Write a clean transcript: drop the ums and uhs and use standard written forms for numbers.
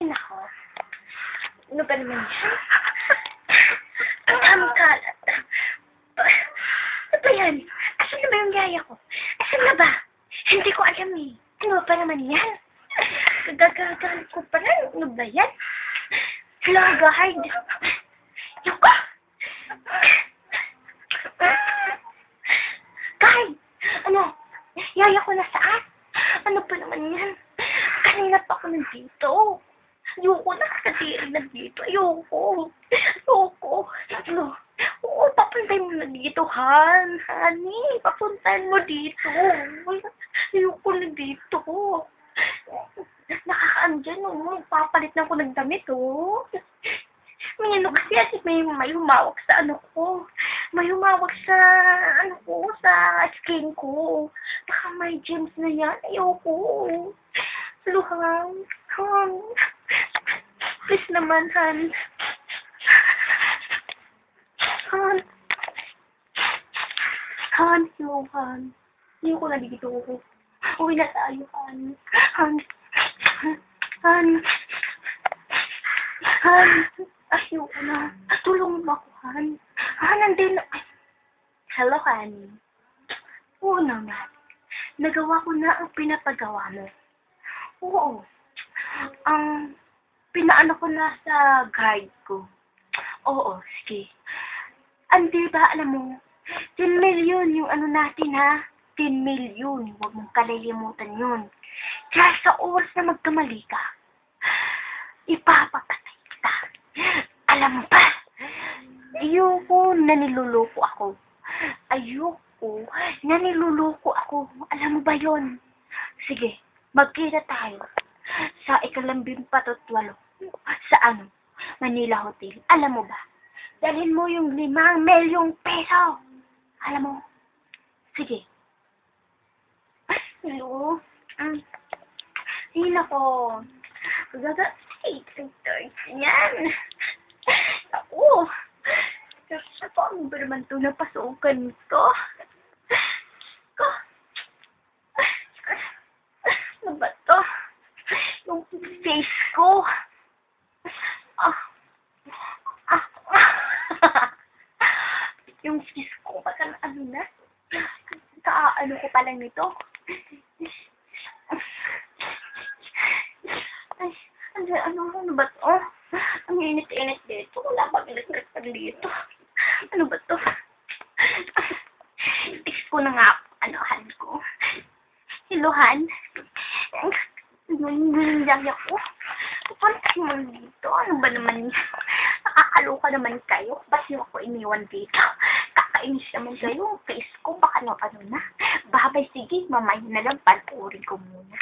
Nako. Ano ba naman yan? Ang kamkalat. Ano ba yan? Asan na ba yung yaya ko? Asan na ba? Hindi ko alam eh. Ano ba naman yan? Kagagalit ko pa rin. Ano ba yan? Lagahard. Yoko! Kay! Ano? Yaya ko na saan? Ano pa naman yan? Kanina pa ako nandito. Ayoko na kakatiri na dito. Ayoko. Ano? Oo, papuntay mo na dito, Han. Honey, papuntay mo dito. Ayoko na dito. Nakakaandyan, papalit na ako ng damit, May ano kasi, may humawak sa ano ko. May humawak sa, sa skin ko. Baka may germs na yan. Ayoko. Luhang. Han. Please naman, Han. Han. Han, Han. Ayoko na dito. Uwi na tayo, Han. Han. Han. Han. Ayoko na. Tulungan mo ako, Han. Han, nandun. Hello, honey. Oo naman. Nagawa ko na ang pinapagawa mo. Oo. Pinaano ko na sa guide ko. Oo, sige. Andi ba, alam mo, 10 million yung ano natin, ha? 10 million. Huwag mong kalilimutan yun. Kaya sa oras na magkamali ka, ipapapatay kita. Alam mo ba? Ayoko na niluloko ako. Ayoko na niluloko ako. Alam mo ba yon? Sige, magkita tayo sa 18 sa Manila Hotel. Alam mo ba? Dalhin mo yung 5 milyong peso. Alam mo? Sige. Hello? Ay, nako. Ay, yan. Ako. Paano ba naman ito napasukan ko? Ano ba ito? Yung face ko. Yung face ko, baka ano na? Kaano ko pa lang nito? Ay, ano ba ito? Ang init-init dito. Wala bang electric pa dito? Ano ba ito? Text ko na nga, Han ko. Hello, Han. Nangyayari ako. Paano mo dito? Ano ba naman? Nakakaloka naman kayo. Ba't niyo ako iniwan dito? Kakainis naman kayo. Face ko, baka ano na. Babay, sige. Mamaya na lang. Panoorin ko muna.